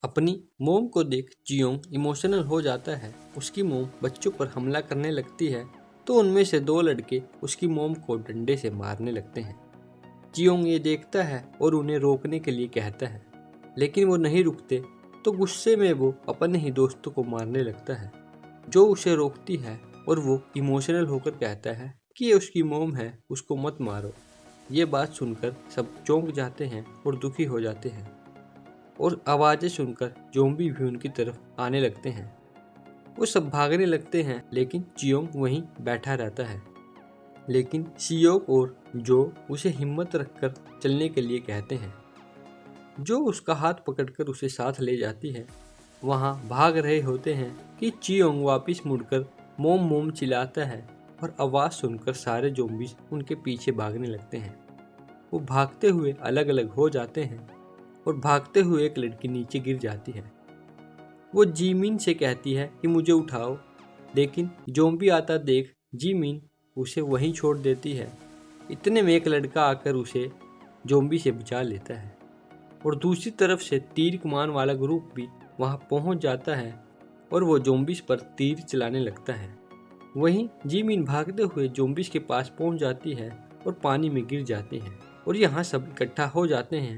अपनी मोम को देख जियोंग इमोशनल हो जाता है। उसकी मोम बच्चों पर हमला करने लगती है तो उनमें से दो लड़के उसकी मोम को डंडे से मारने लगते हैं। जियोंग ये देखता है और उन्हें रोकने के लिए कहता है, लेकिन वो नहीं रुकते तो गुस्से में वो अपने ही दोस्तों को मारने लगता है। जो उसे रोकती है और वो इमोशनल होकर कहता है कि ये उसकी मोम है, उसको मत मारो। ये बात सुनकर सब चौंक जाते हैं और दुखी हो जाते हैं और आवाज़ें सुनकर ज़ॉम्बी भी उनकी तरफ आने लगते हैं। वो सब भागने लगते हैं लेकिन जियोंग वहीं बैठा रहता है। लेकिन सियोक और जो उसे हिम्मत रखकर चलने के लिए कहते हैं। जो उसका हाथ पकड़कर उसे साथ ले जाती है। वहाँ भाग रहे होते हैं कि जियोंग वापस मुड़कर मोम मोम चिल्लाता है और आवाज़ सुनकर सारे ज़ॉम्बीज़ उनके पीछे भागने लगते हैं। वो भागते हुए अलग अलग हो जाते हैं और भागते हुए एक लड़की नीचे गिर जाती है। वो जीमिन से कहती है कि मुझे उठाओ, लेकिन ज़ॉम्बी आता देख जीमिन उसे वहीं छोड़ देती है। इतने में एक लड़का आकर उसे ज़ॉम्बी से बचा लेता है और दूसरी तरफ से तीर कमान वाला ग्रुप भी वहां पहुंच जाता है और वो ज़ॉम्बीज़ पर तीर चलाने लगता है। वहीं जीमिन भागते हुए ज़ॉम्बीज़ के पास पहुंच जाती है और पानी में गिर जाती है और यहाँ सब इकट्ठा हो जाते हैं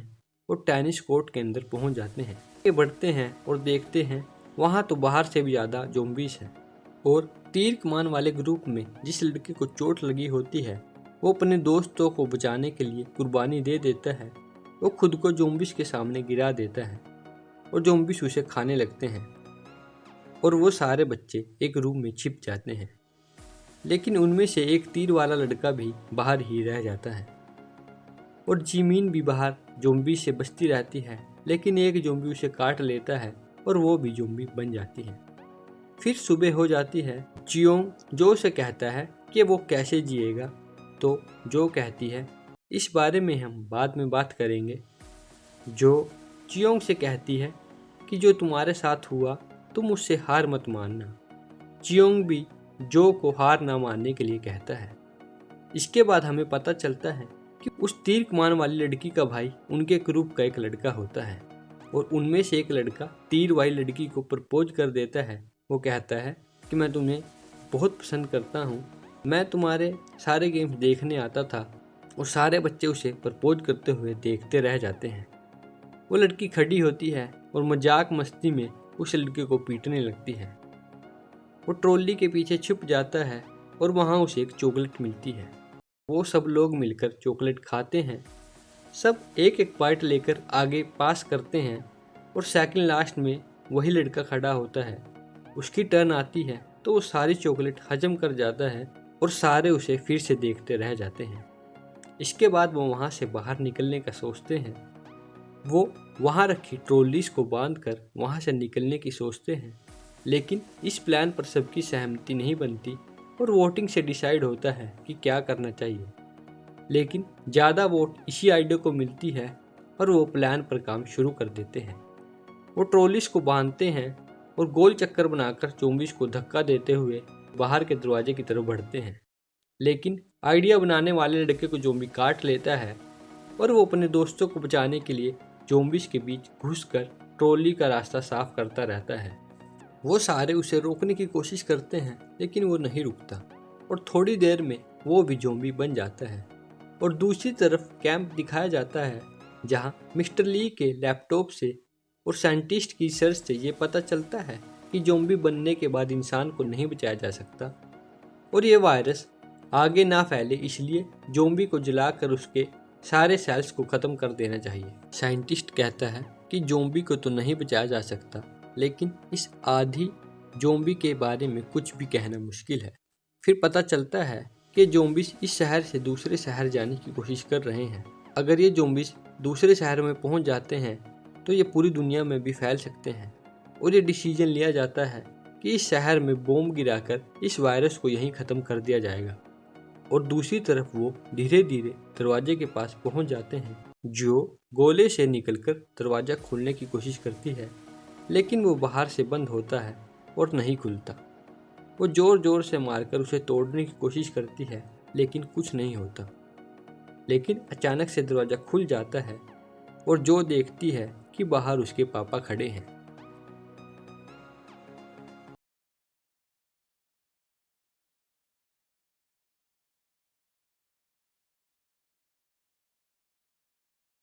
और टेनिस कोर्ट के अंदर पहुंच जाते हैं। आगे बढ़ते हैं और देखते हैं वहां तो बाहर से भी ज़्यादा ज़ॉम्बीज़ हैं और तीर कमान वाले ग्रुप में जिस लड़के को चोट लगी होती है वो अपने दोस्तों को बचाने के लिए कुर्बानी दे देता है। वो खुद को ज़ॉम्बीज़ के सामने गिरा देता है और ज़ॉम्बीज़ उसे खाने लगते हैं और वो सारे बच्चे एक रूम में छिप जाते हैं। लेकिन उनमें से एक तीर वाला लड़का भी बाहर ही रह जाता है और जिमीन भी बाहर ज़ॉम्बी से बचती रहती है। लेकिन एक ज़ॉम्बी उसे काट लेता है और वो भी ज़ॉम्बी बन जाती है। फिर सुबह हो जाती है। जियोंग जो से कहता है कि वो कैसे जिएगा, तो जो कहती है इस बारे में हम बाद में बात करेंगे। जो जियोंग से कहती है कि जो तुम्हारे साथ हुआ तुम उससे हार मत मानना। जियोंग भी जो को हार ना मानने के लिए कहता है। इसके बाद हमें पता चलता है कि उस तीर कमान वाली लड़की का भाई उनके ग्रुप का एक लड़का होता है और उनमें से एक लड़का तीर वाली लड़की को प्रपोज कर देता है। वो कहता है कि मैं तुम्हें बहुत पसंद करता हूँ, मैं तुम्हारे सारे गेम्स देखने आता था। और सारे बच्चे उसे प्रपोज करते हुए देखते रह जाते हैं। वो लड़की खड़ी होती है और मजाक मस्ती में उस लड़के को पीटने लगती है। वो ट्रॉली के पीछे छुप जाता है और वहाँ उसे एक चॉकलेट मिलती है। वो सब लोग मिलकर चॉकलेट खाते हैं। सब एक एक बाइट लेकर आगे पास करते हैं और सेकंड लास्ट में वही लड़का खड़ा होता है। उसकी टर्न आती है तो वो सारी चॉकलेट हजम कर जाता है और सारे उसे फिर से देखते रह जाते हैं। इसके बाद वो वहाँ से बाहर निकलने का सोचते हैं। वो वहाँ रखी ट्रॉलीज को बांधकर वहाँ से निकलने की सोचते हैं, लेकिन इस प्लान पर सबकी सहमति नहीं बनती और वोटिंग से डिसाइड होता है कि क्या करना चाहिए। लेकिन ज़्यादा वोट इसी आइडिया को मिलती है और वो प्लान पर काम शुरू कर देते हैं। वो ट्रॉलीज को बांधते हैं और गोल चक्कर बनाकर ज़ॉम्बीज़ को धक्का देते हुए बाहर के दरवाजे की तरफ बढ़ते हैं। लेकिन आइडिया बनाने वाले लड़के को ज़ॉम्बी काट लेता है और वो अपने दोस्तों को बचाने के लिए ज़ॉम्बीज़ के बीच घुसकर ट्रॉली का रास्ता साफ करता रहता है। वो सारे उसे रोकने की कोशिश करते हैं लेकिन वो नहीं रुकता और थोड़ी देर में वो भी ज़ॉम्बी बन जाता है। और दूसरी तरफ कैंप दिखाया जाता है जहाँ मिस्टर ली के लैपटॉप से और साइंटिस्ट की रिसर्च से ये पता चलता है कि ज़ॉम्बी बनने के बाद इंसान को नहीं बचाया जा सकता और ये वायरस आगे ना फैले, इसलिए ज़ॉम्बी को जलाकर उसके सारे सेल्स को ख़त्म कर देना चाहिए। साइंटिस्ट कहता है कि ज़ॉम्बी को तो नहीं बचाया जा सकता, लेकिन इस आधी ज़ॉम्बी के बारे में कुछ भी कहना मुश्किल है। फिर पता चलता है कि ज़ॉम्बीज़ इस शहर से दूसरे शहर जाने की कोशिश कर रहे हैं। अगर ये ज़ॉम्बीज़ दूसरे शहर में पहुंच जाते हैं तो ये पूरी दुनिया में भी फैल सकते हैं और ये डिसीजन लिया जाता है कि इस शहर में बॉम्ब गिराकर इस वायरस को यहीं ख़त्म कर दिया जाएगा। और दूसरी तरफ वो धीरे धीरे दरवाजे के पास पहुंच जाते हैं। जो गोले से निकलकर दरवाज़ा खोलने की कोशिश करती है, लेकिन वो बाहर से बंद होता है और नहीं खुलता। वो ज़ोर ज़ोर से मारकर उसे तोड़ने की कोशिश करती है, लेकिन कुछ नहीं होता। लेकिन अचानक से दरवाज़ा खुल जाता है और जो देखती है कि बाहर उसके पापा खड़े हैं।